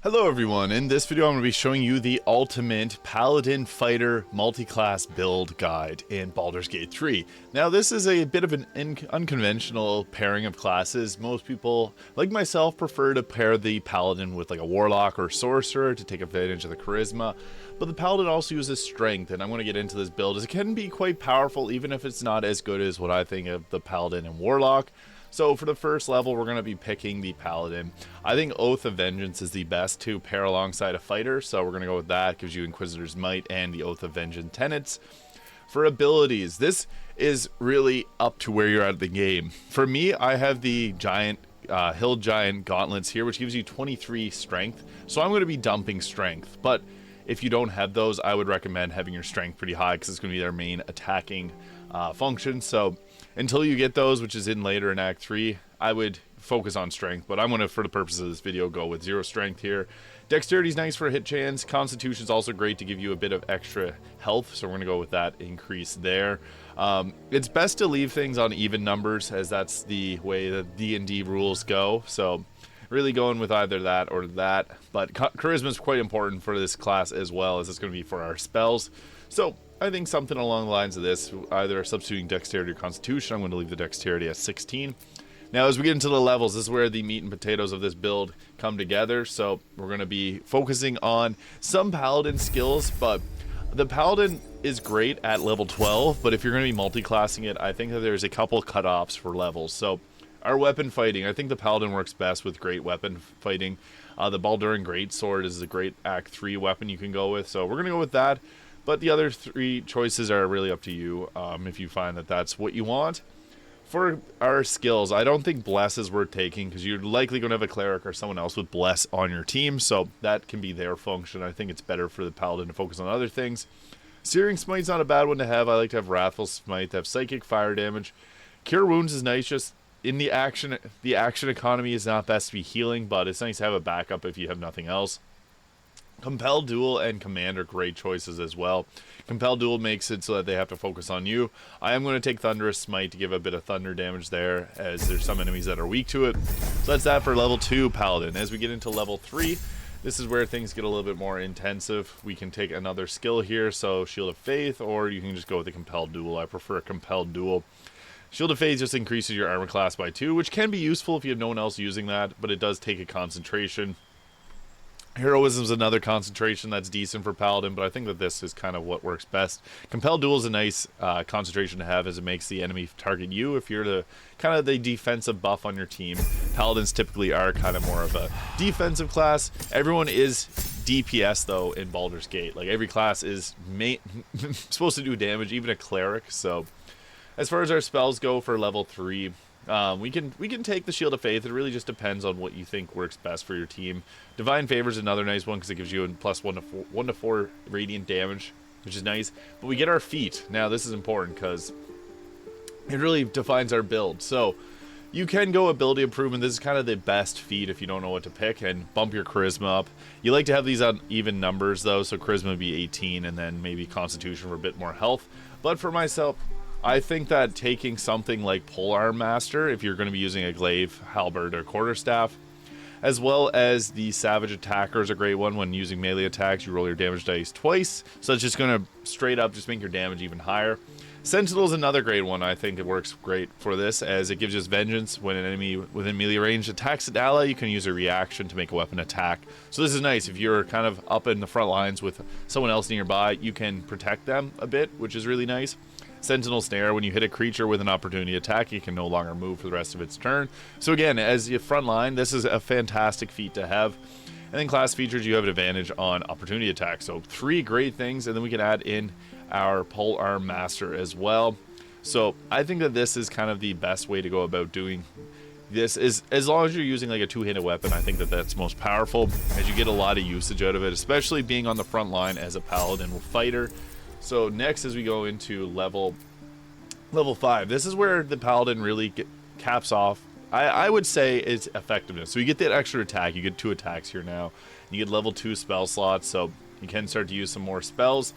Hello everyone, in this video I'm going to be showing you the ultimate Paladin Fighter multi-class build guide in Baldur's Gate 3. Now this is a bit of an unconventional pairing of classes. Most people, like myself, prefer to pair the Paladin with like a Warlock or Sorcerer to take advantage of the charisma, but the Paladin also uses strength, and I'm going to get into this build as it can be quite powerful even if it's not as good as what I think of the Paladin and Warlock. So for the first level, we're going to be picking the Paladin. I think Oath of Vengeance is the best to pair alongside a fighter, so we're going to go with that. Gives you Inquisitor's Might and the Oath of Vengeance tenets. For abilities, this is really up to where you're at the game. For me, I have the Giant Hill Giant Gauntlets here, which gives you 23 strength, so I'm going to be dumping strength. But if you don't have those, I would recommend having your strength pretty high because it's going to be their main attacking function. So until you get those, which is in later in Act 3, I would focus on strength, but I'm going to, for the purposes of this video, go with 0 strength here. Dexterity is nice for a hit chance. Constitution is also great to give you a bit of extra health, so we're going to go with that increase there. It's best to leave things on even numbers, as that's the way that D&D rules go, so really going with either that or that. But charisma is quite important for this class as well, as it's going to be for our spells. So I think something along the lines of this, either substituting dexterity or constitution. I'm going to leave the dexterity at 16. Now as we get into the levels, this is where the meat and potatoes of this build come together. So we're going to be focusing on some paladin skills, but the paladin is great at level 12, but if you're going to be multi-classing it, I think that there's a couple cutoffs for levels. So our weapon fighting, I think the paladin works best with great weapon fighting. The Baldur Greatsword is a great Act 3 weapon you can go with, so we're going to go with that. But the other 3 choices are really up to you, if you find that that's what you want. For our skills, I don't think Bless is worth taking, because you're likely going to have a Cleric or someone else with Bless on your team, so that can be their function. I think it's better for the Paladin to focus on other things. Searing Smite's not a bad one to have. I like to have Wrathful Smite, to have Psychic Fire damage. Cure Wounds is nice, just in the action economy is not best to be healing, but it's nice to have a backup if you have nothing else. Compel Duel and Command are great choices as well. Compel Duel makes it so that they have to focus on you. I am going to take Thunderous Smite to give a bit of thunder damage there, as there's some enemies that are weak to it. So that's that for level 2 Paladin. As we get into level 3, this is where things get a little bit more intensive. We can take another skill here, so Shield of Faith, or you can just go with the Compelled Duel. I prefer Compelled Duel. Shield of Faith just increases your armor class by 2, which can be useful if you have no one else using that, but it does take a concentration. Heroism is another concentration that's decent for Paladin, but I think that this is kind of what works best. Compelled Duel is a nice concentration to have, as it makes the enemy target you if you're the kind of the defensive buff on your team. Paladins typically are kind of more of a defensive class. Everyone is DPS though in Baldur's Gate. Like every class is supposed to do damage, even a Cleric. So as far as our spells go for level 3, we can take the Shield of Faith. It really just depends on what you think works best for your team. Divine Favor is another nice one because it gives you a plus 1 to 4 radiant damage, which is nice. But we get our feat. Now this is important because it really defines our build. So you can go ability improvement. This is kind of the best feat if you don't know what to pick, and bump your charisma up. You like to have these on even numbers though, so charisma would be 18 and then maybe constitution for a bit more health. But for myself, I think that taking something like Polearm Master, if you're going to be using a glaive, halberd, or quarterstaff, as well as the Savage Attacker is a great one. When using melee attacks, you roll your damage dice twice, so it's just going to straight up just make your damage even higher. Sentinel is another great one. I think it works great for this, as it gives us vengeance. When an enemy within melee range attacks an ally, you can use a reaction to make a weapon attack. So this is nice. If you're kind of up in the front lines with someone else nearby, you can protect them a bit, which is really nice. Sentinel Snare, when you hit a creature with an opportunity attack, it can no longer move for the rest of its turn. So again, as your front line, this is a fantastic feat to have. And then class features, you have an advantage on opportunity attack. So 3 great things, and then we can add in our Polearm Master as well. So I think that this is kind of the best way to go about doing this, is as long as you're using like a 2-handed weapon. I think that that's most powerful, as you get a lot of usage out of it, especially being on the front line as a paladin fighter. So next, as we go into level 5, this is where the paladin really caps off. I would say its effectiveness. So you get that extra attack. You get 2 attacks here now. You get level 2 spell slots, so you can start to use some more spells.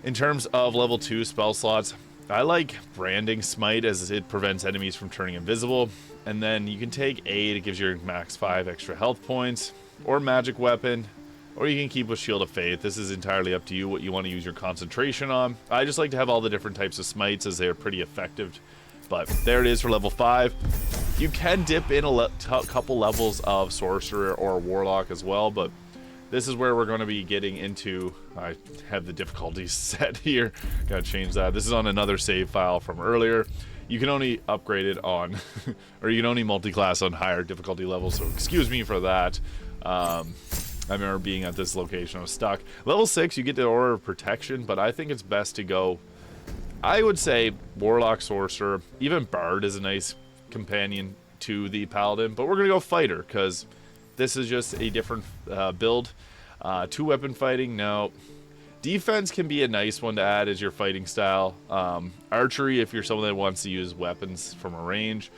In terms of level 2 spell slots, I like Branding Smite, as it prevents enemies from turning invisible. And then you can take Aid. It gives your max 5 extra health points. or magic weapon, or you can keep with Shield of Faith. This is entirely up to you what you want to use your concentration on. I just like to have all the different types of smites as they're pretty effective. But there it is for level 5. You can dip in a couple levels of Sorcerer or Warlock as well, but this is where we're going to be getting into. I have the difficulties set here. Gotta change that. This is on another save file from earlier. You can only upgrade it on, or you can only multi-class on higher difficulty levels, so excuse me for that. I remember being at this location, I was stuck. Level 6, you get the Aura of Protection, but I think it's best to go, I would say, Warlock, Sorcerer. Even Bard is a nice companion to the Paladin, but we're going to go Fighter, because this is just a different build. 2-weapon fighting, no. Defense can be a nice one to add as your fighting style. Archery, if you're someone that wants to use weapons from a range.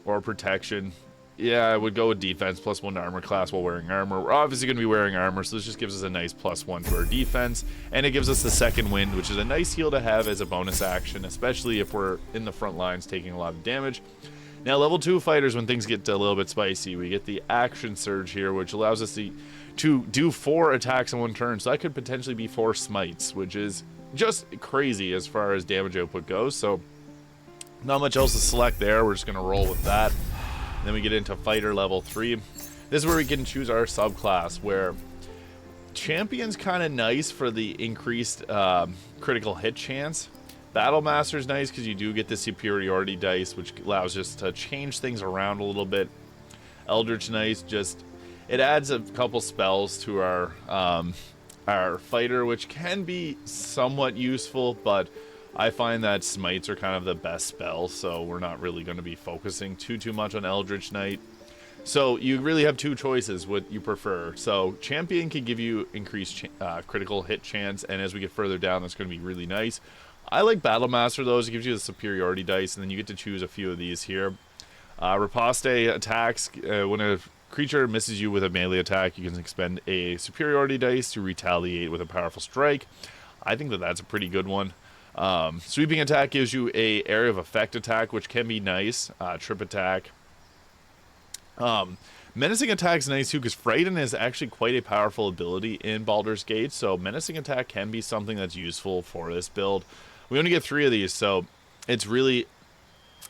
Or protection. Yeah, I would go with defense, +1 to armor class while wearing armor. We're obviously going to be wearing armor, so this just gives us a nice +1 to our defense. And it gives us the second wind, which is a nice heal to have as a bonus action, especially if we're in the front lines taking a lot of damage. Now, level 2 fighters, when things get a little bit spicy, we get the action surge here, which allows us to do 4 attacks in one turn. So that could potentially be 4 smites, which is just crazy as far as damage output goes. So not much else to select there. We're just going to roll with that. Then we get into fighter level 3. This is where we can choose our subclass, where champion's kind of nice for the increased critical hit chance. Battle Master's nice because you do get the superiority dice, which allows us to change things around a little bit. Eldritch nice, just it adds a couple spells to our fighter, which can be somewhat useful, but I find that smites are kind of the best spell, so we're not really going to be focusing too much on Eldritch Knight. So you really have 2 choices what you prefer. So champion can give you increased critical hit chance, and as we get further down, that's going to be really nice. I like Battle Master, though. It gives you the superiority dice, and then you get to choose a few of these here. Riposte attacks. When a creature misses you with a melee attack, you can expend a superiority dice to retaliate with a powerful strike. I think that that's a pretty good one. Sweeping attack gives you a area of effect attack, which can be nice. Trip attack. Menacing attack is nice too, because Frighten is actually quite a powerful ability in Baldur's Gate, so menacing attack can be something that's useful for this build. We only get 3 of these, so it's really,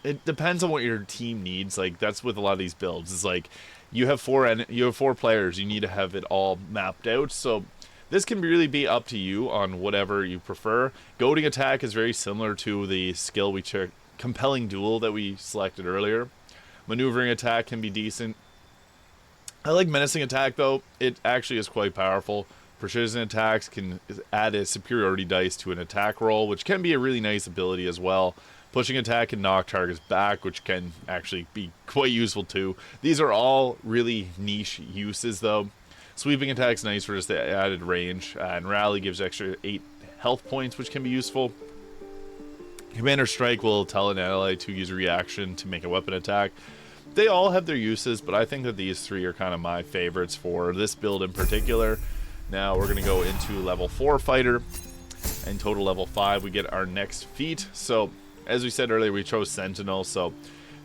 it depends on what your team needs. Like, that's with a lot of these builds. It's like you have 4 players, you need to have it all mapped out. So this can really be up to you on whatever you prefer. Goading attack is very similar to the skill we checked, Compelling Duel, that we selected earlier. Maneuvering attack can be decent. I like menacing attack, though. It actually is quite powerful. Precision attacks can add a superiority dice to an attack roll, which can be a really nice ability as well. Pushing attack can knock targets back, which can actually be quite useful too. These are all really niche uses, though. Sweeping attack's nice for just the added range, and Rally gives extra 8 health points, which can be useful. Commander Strike will tell an ally to use a reaction to make a weapon attack. They all have their uses, but I think that these 3 are kind of my favorites for this build in particular. Now we're going to go into level 4 fighter, and total level 5 we get our next feat. So as we said earlier, we chose Sentinel, so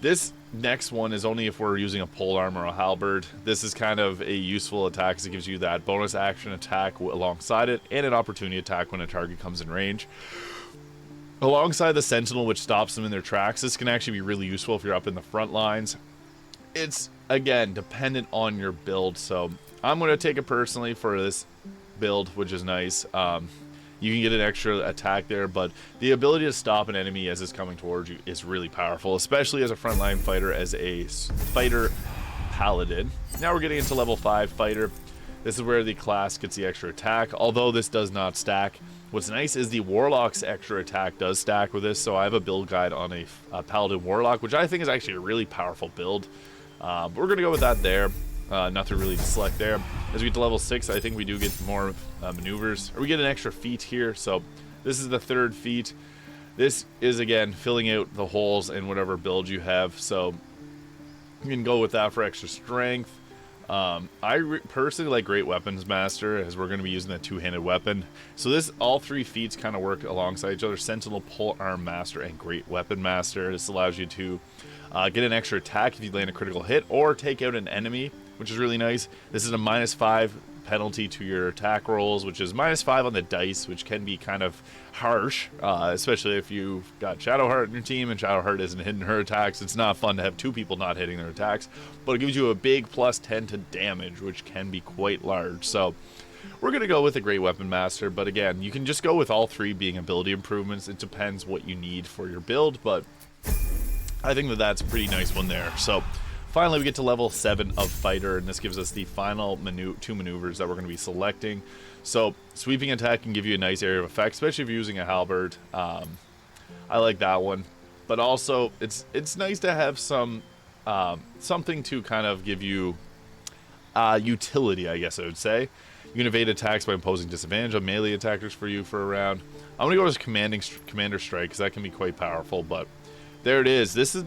this next one is only if we're using a polearm or a halberd. This is kind of a useful attack because it gives you that bonus action attack alongside it, and an opportunity attack when a target comes in range. Alongside the Sentinel, which stops them in their tracks, this can actually be really useful if you're up in the front lines. It's, again, dependent on your build, so I'm going to take it personally for this build, which is nice. You can get an extra attack there, but the ability to stop an enemy as it's coming towards you is really powerful, especially as a frontline fighter, as a fighter paladin. Now we're getting into level 5 fighter. This is where the class gets the extra attack, although this does not stack. What's nice is the Warlock's extra attack does stack with this, so I have a build guide on a Paladin Warlock, which I think is actually a really powerful build. But we're going to go with that there. Nothing really to select there. As we get to level 6, I think we do get more maneuvers. Or we get an extra feat here, so this is the 3rd feat. This is, again, filling out the holes in whatever build you have, so you can go with that for extra strength. I personally like Great Weapons Master, as we're going to be using that 2-handed weapon. So this, all 3 feats kind of work alongside each other: Sentinel, Polearm Master, and Great Weapon Master. This allows you to get an extra attack if you land a critical hit, or take out an enemy which is really nice. This is a -5 penalty to your attack rolls, which is -5 on the dice, which can be kind of harsh, especially if you've got Shadowheart in your team and Shadowheart isn't hitting her attacks. It's not fun to have 2 people not hitting their attacks, but it gives you a big +10 to damage, which can be quite large. So we're going to go with a Great Weapon Master, but again, you can just go with all 3 being ability improvements. It depends what you need for your build, but I think that that's a pretty nice one there. So finally, we get to level 7 of Fighter, and this gives us the final 2 maneuvers that we're going to be selecting. So sweeping attack can give you a nice area of effect, especially if you're using a halberd. I like that one, but also it's nice to have some something to kind of give you utility, I guess I would say. You can evade attacks by imposing disadvantage on melee attackers for you for a round. I'm going to go with Commander Strike, because that can be quite powerful, but there it is. This is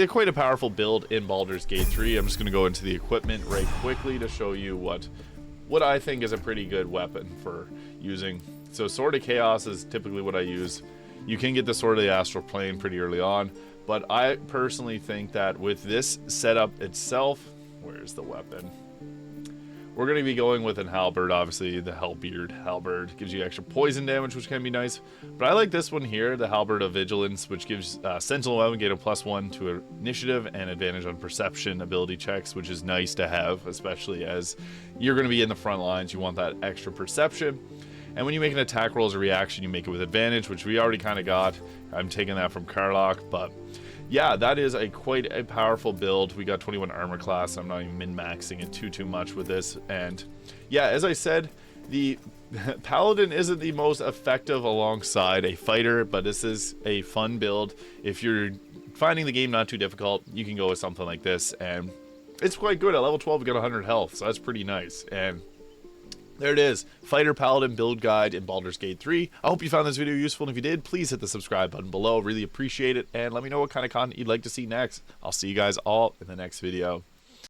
quite a powerful build in Baldur's Gate 3. I'm just going to go into the equipment right quickly to show you what I think is a pretty good weapon for using. So Sword of Chaos is typically what I use. You can get the Sword of the Astral Plane pretty early on, but I personally think that with this setup itself, where's the weapon? We're going to be going with an halberd, obviously. The Hellbeard halberd gives you extra poison damage, which can be nice. But I like this one here, the Halberd of Vigilance, which gives Sentinel Weapon get a +1 to initiative and advantage on perception ability checks, which is nice to have, especially as you're going to be in the front lines. You want that extra perception. And when you make an attack roll as a reaction, you make it with advantage, which we already kind of got. I'm taking that from Warlock, but yeah, that is quite a powerful build. We got 21 armor class. I'm not even min-maxing it too much with this. And yeah, as I said, the Paladin isn't the most effective alongside a fighter, but this is a fun build. If you're finding the game not too difficult, you can go with something like this, and it's quite good. At level 12, we got 100 health, so that's pretty nice. And there it is, Fighter Paladin build guide in Baldur's Gate 3. I hope you found this video useful, and if you did, please hit the subscribe button below. Really appreciate it, and let me know what kind of content you'd like to see next. I'll see you guys all in the next video.